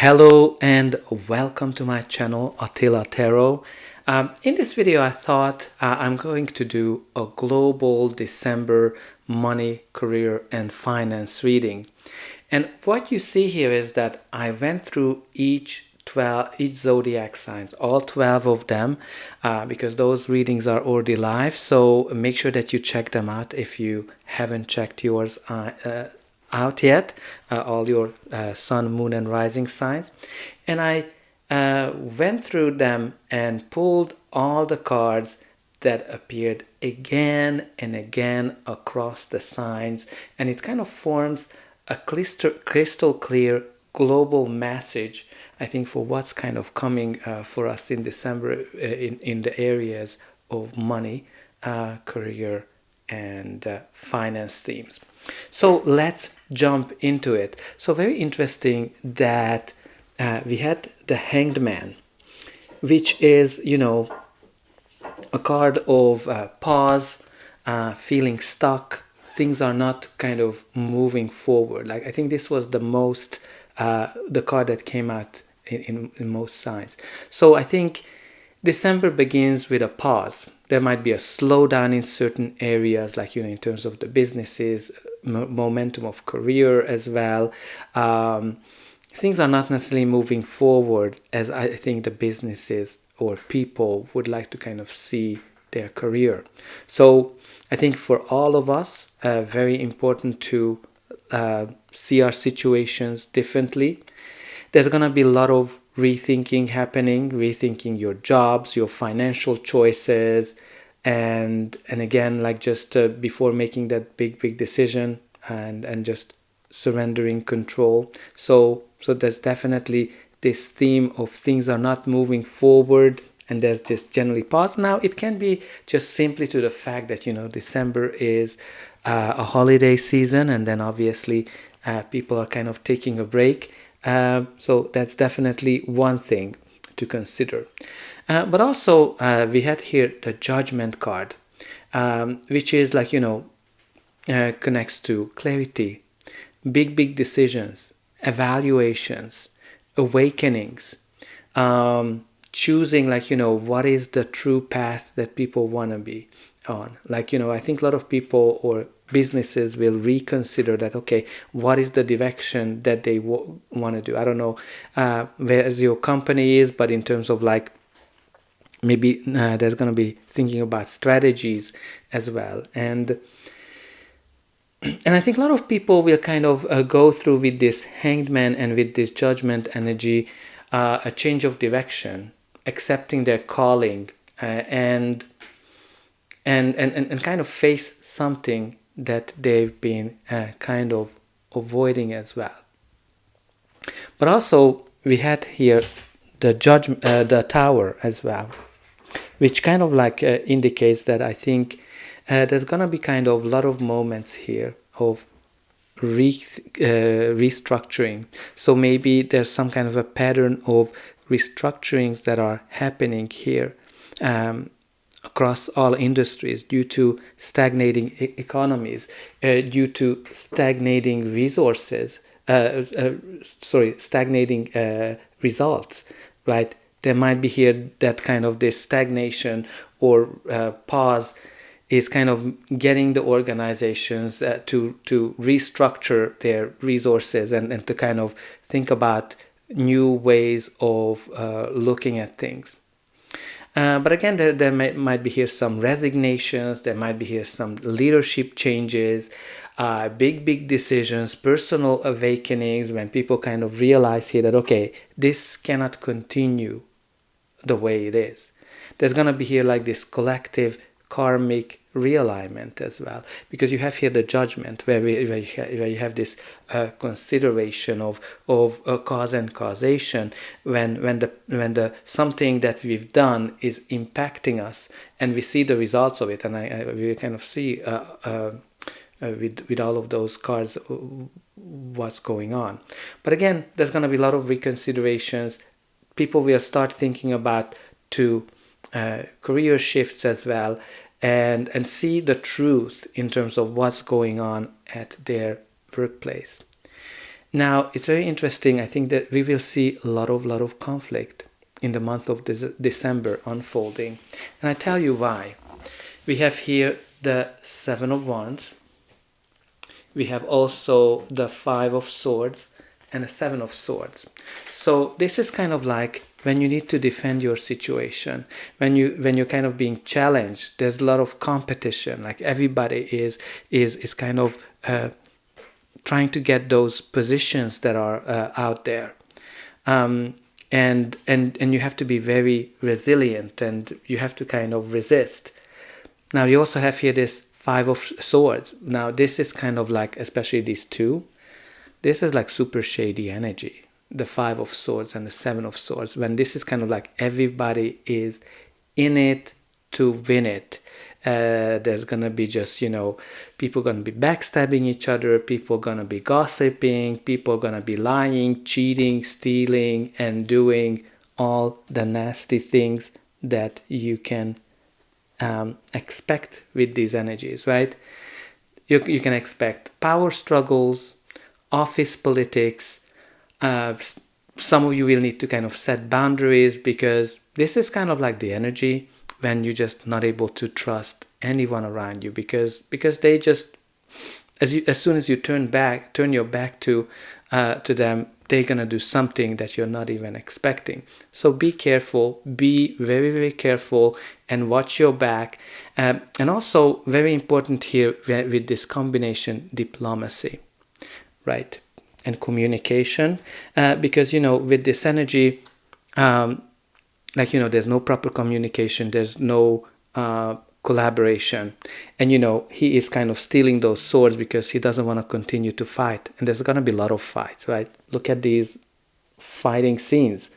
Hello and welcome to my channel Attila Tarot. In this video I thought I'm going to do a global December money, career and finance reading. And what you see here is that I went through each zodiac signs, all 12 of them, because those readings are already live. So make sure that you check them out if you haven't checked yours out yet, all your sun, moon and rising signs. And I went through them and pulled all the cards that appeared again and again across the signs, and it kind of forms a crystal clear global message, I think, for what's kind of coming for us in December in the areas of money, career and finance themes. So let's jump into it. So very interesting that we had the Hanged Man, which is, a card of pause, feeling stuck. Things are not kind of moving forward. Like, I think this was the card that came out in most signs. So I think December begins with a pause. There might be a slowdown in certain areas, like, in terms of the businesses, momentum of career as well. Things are not necessarily moving forward as I think the businesses or people would like to kind of see their career. So I think for all of us, very important to see our situations differently. There's going to be a lot of rethinking your jobs, your financial choices, and again, like, just before making that big decision and just surrendering control. So there's definitely this theme of things are not moving forward, and there's this generally pause. Now it can be just simply to the fact that December is a holiday season, and then obviously people are kind of taking a break. So that's definitely one thing to consider. But also we had here the Judgment card, which is like, connects to clarity, big decisions, evaluations, awakenings, choosing, like, what is the true path that people want to be on. Like, I think a lot of people or businesses will reconsider that, okay, what is the direction that they want to do. I don't know where your company is, but in terms of, like, maybe there's going to be thinking about strategies as well. And I think a lot of people will kind of go through with this Hanged Man and with this Judgment energy, a change of direction, accepting their calling, and kind of face something that they've been kind of avoiding as well. But also we had here the Tower as well, which kind of like indicates that I think there's gonna be kind of a lot of moments here of restructuring. So maybe there's some kind of a pattern of restructurings that are happening here across all industries due to stagnating economies, due to stagnating resources, stagnating results, right? There might be here that kind of this stagnation or pause is kind of getting the organizations to restructure their resources and to kind of think about new ways of looking at things. But again, there might be here some resignations, there might be here some leadership changes, big decisions, personal awakenings, when people kind of realize here that, okay, this cannot continue the way it is. There's going to be here like this collective karmic realignment as well, because you have here the Judgment where you have this consideration of cause and causation when the something that we've done is impacting us and we see the results of it, and we kind of see with all of those cards what's going on. But again, there's going to be a lot of reconsiderations. People will start thinking about career shifts as well, and see the truth in terms of what's going on at their workplace. Now, it's very interesting. I think that we will see a lot of conflict in the month of December unfolding. And I tell you why. We have here the Seven of Wands. We have also the Five of Swords and the Seven of Swords. So this is kind of like when you need to defend your situation, when you're kind of being challenged. There's a lot of competition. Like everybody is kind of trying to get those positions that are out there, and you have to be very resilient, and you have to kind of resist. Now you also have here this Five of Swords. Now this is kind of like, especially these two, this is like super shady energy. The Five of Swords and the Seven of Swords, when this is kind of like everybody is in it to win it. There's gonna be just, people gonna be backstabbing each other, people gonna be gossiping, people gonna be lying, cheating, stealing, and doing all the nasty things that you can expect with these energies, right? You can expect power struggles, office politics. Some of you will need to kind of set boundaries, because this is kind of like the energy when you're just not able to trust anyone around you, because they just, as soon as you turn your back to them, they're gonna do something that you're not even expecting. So be careful, be very, very careful, and watch your back. And also very important here with this combination, diplomacy, right? And communication, because with this energy, there's no proper communication, there's no collaboration, and he is kind of stealing those swords because he doesn't want to continue to fight, and there's gonna be a lot of fights, right? Look at these fighting scenes.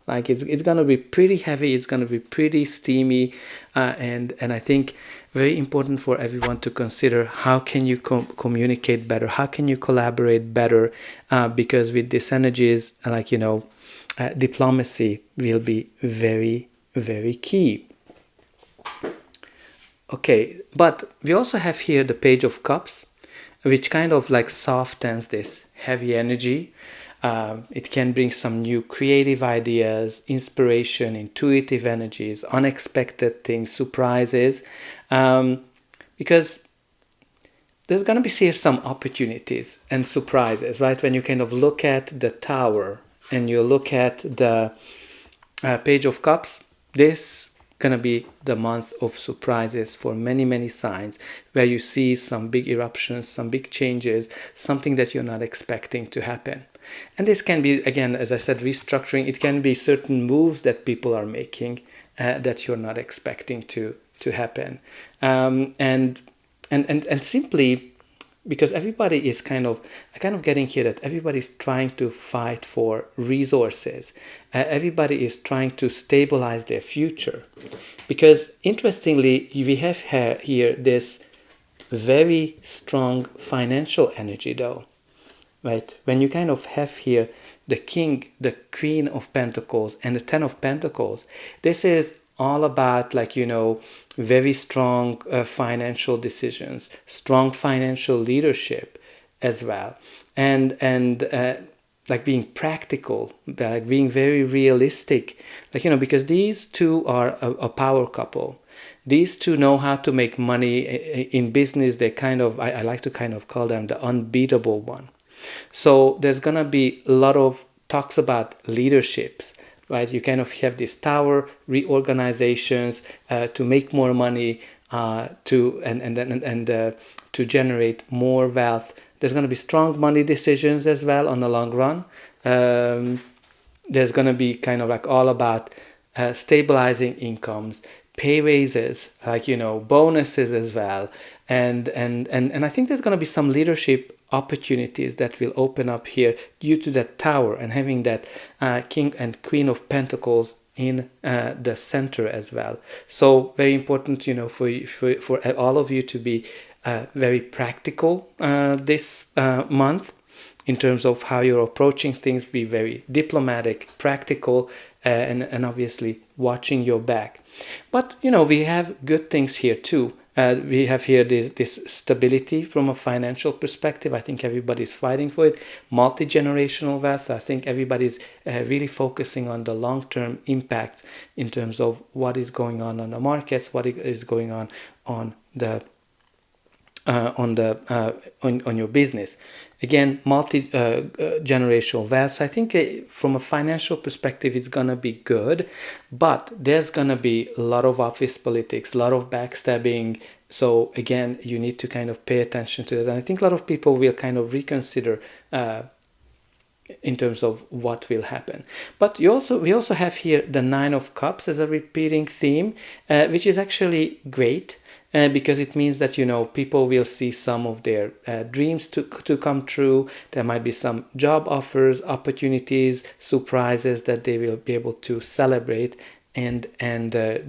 Like it's gonna be pretty heavy, it's gonna be pretty steamy, and I think very important for everyone to consider, how can you communicate better, how can you collaborate better, because with these energies, diplomacy will be very, very key. Okay, but we also have here the Page of Cups, which kind of like softens this heavy energy. It can bring some new creative ideas, inspiration, intuitive energies, unexpected things, surprises, because there's going to be here some opportunities and surprises, right? When you kind of look at the Tower and you look at the Page of Cups, this going to be the month of surprises for many, many signs, where you see some big eruptions, some big changes, something that you're not expecting to happen. And this can be, again, as I said, restructuring. It can be certain moves that people are making that you're not expecting to happen. And simply because everybody is kind of getting here that everybody's trying to fight for resources. Everybody is trying to stabilize their future. Because interestingly, we have here this very strong financial energy though, right? When you kind of have here the King, the Queen of Pentacles, and the Ten of Pentacles, this is all about very strong financial decisions, strong financial leadership as well, and like being practical, like being very realistic, because these two are a power couple. These two know how to make money in business. They I like to kind of call them the unbeatable one. So there's gonna be a lot of talks about leaderships, right? You kind of have this Tower, reorganizations to make more money, to generate more wealth. There's going to be strong money decisions as well on the long run. There's going to be kind of like all about stabilizing incomes, pay raises, bonuses as well, and I think there's going to be some leadership opportunities that will open up here due to that Tower and having that King and Queen of Pentacles in the center as well. So very important, for all of you to be very practical this month in terms of how you're approaching things. Be very diplomatic, practical, and obviously watching your back. But we have good things here too. we have here this stability from a financial perspective. I think everybody's fighting for it. Multi-generational wealth. I think everybody's really focusing on the long-term impacts in terms of what is going on the markets, what is going on the on your business. Again, multi-generational wealth. So I think from a financial perspective, it's gonna be good, but there's gonna be a lot of office politics, a lot of backstabbing. So again, you need to kind of pay attention to that. And I think a lot of people will kind of reconsider in terms of what will happen. But we also have here the Nine of Cups as a repeating theme, which is actually great. Because it means that, people will see some of their dreams to come true. There might be some job offers, opportunities, surprises that they will be able to celebrate and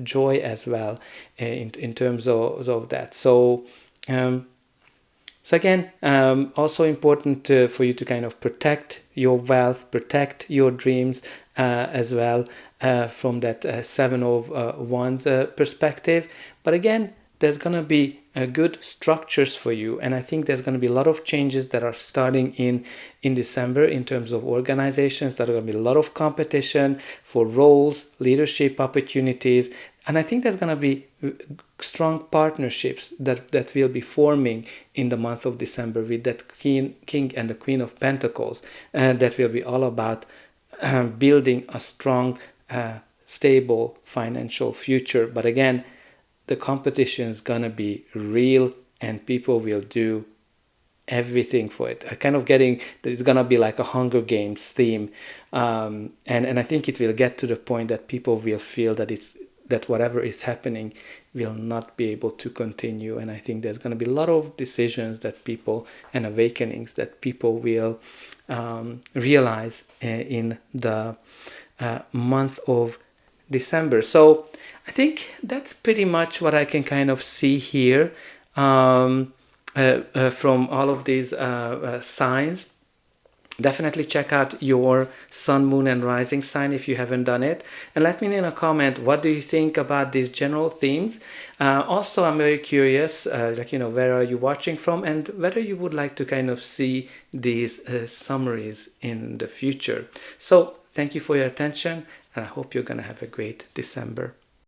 joy as well in terms of that. So again, also important for you to kind of protect your wealth, protect your dreams as well from that Seven of Wands perspective. But again, there's going to be good structures for you. And I think there's going to be a lot of changes that are starting in December in terms of organizations. There's going to be a lot of competition for roles, leadership opportunities. And I think there's going to be strong partnerships that will be forming in the month of December with that King and the Queen of Pentacles. That will be all about building a strong, stable financial future. But again, the competition is going to be real and people will do everything for it. I'm kind of getting that it's going to be like a Hunger Games theme. And I think it will get to the point that people will feel that whatever is happening will not be able to continue. And I think there's going to be a lot of decisions that people and awakenings that people will realize in the month of December. So I think that's pretty much what I can kind of see here from all of these signs. Definitely check out your sun, moon, and rising sign if you haven't done it. And let me know in a comment, what do you think about these general themes? Also, I'm very curious, where are you watching from and whether you would like to kind of see these summaries in the future. So thank you for your attention, and I hope you're going to have a great December.